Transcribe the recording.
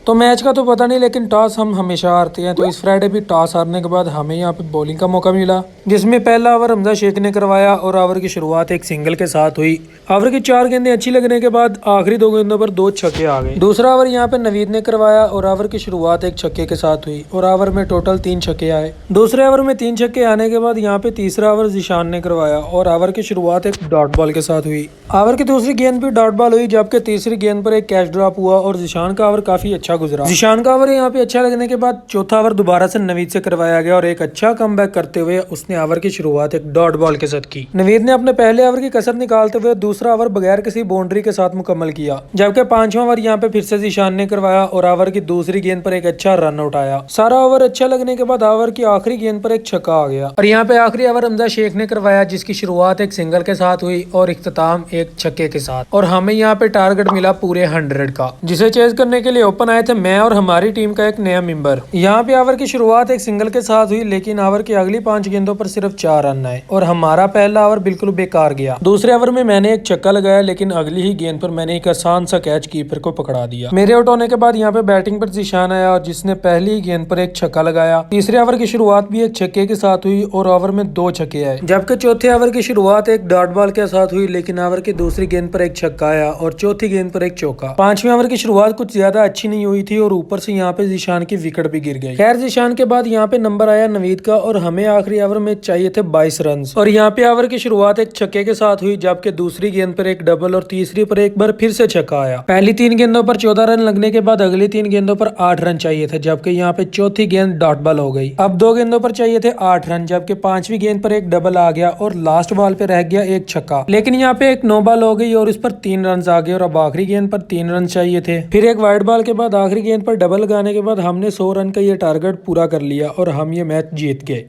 तो मैच का तो पता नहीं, लेकिन टॉस हम हमेशा हारते हैं। तो इस फ्राइडे भी टॉस हारने के बाद हमें यहाँ पे बॉलिंग का मौका मिला, जिसमें पहला ओवर हमजा शेख ने करवाया और ओवर की शुरुआत एक सिंगल के साथ हुई। ओवर की 4 गेंदें अच्छी लगने के बाद आखिरी 2 गेंदों पर 2 छक्के आ गए। दूसरा ओवर यहाँ पे नवीद ने करवाया और ओवर की शुरुआत एक छक्के के साथ हुई और ओवर में टोटल 3 छक्के आए। दूसरे ओवर में 3 छक्के आने के बाद यहाँ पे तीसरा ओवर जिशान ने करवाया और ओवर की शुरुआत एक डॉट बॉल के साथ हुई। ओवर की दूसरी गेंद भी डॉट बॉल हुई, जबकि तीसरी गेंद पर एक कैच ड्रॉप हुआ और जिशान का ओवर काफी अच्छा गुजरा। जिशान का ओवर यहाँ पे अच्छा लगने के बाद चौथा ओवर दोबारा से नवीद से करवाया गया और एक अच्छा कमबैक करते हुए उसने ओवर की शुरुआत एक डॉट बॉल के साथ की। नवीद ने अपने पहले ओवर की कसर निकालते हुए दूसरा ओवर बगैर किसी बाउंड्री के साथ मुकम्मल किया, जबकि 5वां ओवर यहाँ पे फिर से जिशान ने करवाया और ओवर की दूसरी गेंद पर एक अच्छा रन आउट आया। सारा ओवर अच्छा लगने के बाद ओवर की आखिरी गेंद पर एक छक्का आ गया और यहाँ पे आखिरी ओवर हमजा शेख ने करवाया, जिसकी शुरुआत एक सिंगल के साथ हुई और इख्तिताम एक छक्के के साथ। और हमें यहाँ पे टारगेट मिला पूरे 100 का, जिसे चेज करने के लिए ओपन आए थे मैं और हमारी टीम का एक नया मेंबर। यहाँ पे ओवर की शुरुआत एक सिंगल के साथ हुई, लेकिन ओवर की अगली 5 गेंदों पर सिर्फ 4 रन आए और हमारा पहला ओवर बिल्कुल बेकार गया। दूसरे ओवर में मैंने एक छक्का लगाया, लेकिन अगली ही गेंद पर मैंने एक आसान सा कैच कीपर को पकड़ा दिया। मेरे आउट होने के बाद यहाँ पे बैटिंग पर जिशान आया और जिसने पहली ही गेंद पर एक छक्का लगाया। तीसरे ओवर की शुरुआत भी एक छक्के के साथ हुई और ओवर में 2 छक्के आए, जबकि चौथे ओवर की शुरुआत एक डॉट बॉल के साथ हुई, लेकिन ओवर की दूसरी गेंद पर एक छक्का आया और चौथी गेंद पर एक चौका। 5वें ओवर की शुरुआत कुछ ज्यादा अच्छी नहीं हुई थी और ऊपर से यहाँ पे जिशान की विकेट भी गिर गई। खैर, जिशान के बाद यहाँ पे नंबर आया नवीद का और हमें आखिरी ओवर में चाहिए थे 22 रन और यहाँ पे ओवर की शुरुआत एक छक्के के साथ हुई, जबकि दूसरी गेंद पर एक डबल और तीसरी पर एक बार फिर से छक्का आया। पहली 3 गेंदों पर 14 रन लगने के बाद अगली 3 गेंदों पर 8 रन चाहिए थे, जबकि यहाँ पे चौथी गेंद डॉट बॉल हो गई। अब 2 गेंदों पर चाहिए थे 8 रन, जबकि 5वीं गेंद पर एक डबल आ गया और लास्ट बॉल पे रह गया एक छक्का, लेकिन यहाँ पे एक नो बॉल हो गई और इस पर 3 रन आ गए और अब आखिरी गेंद पर 3 रन चाहिए थे। फिर एक वाइड बॉल के बाद आखिरी गेंद पर डबल लगाने के बाद हमने 100 रन का ये टारगेट पूरा कर लिया और हम ये मैच जीत गए।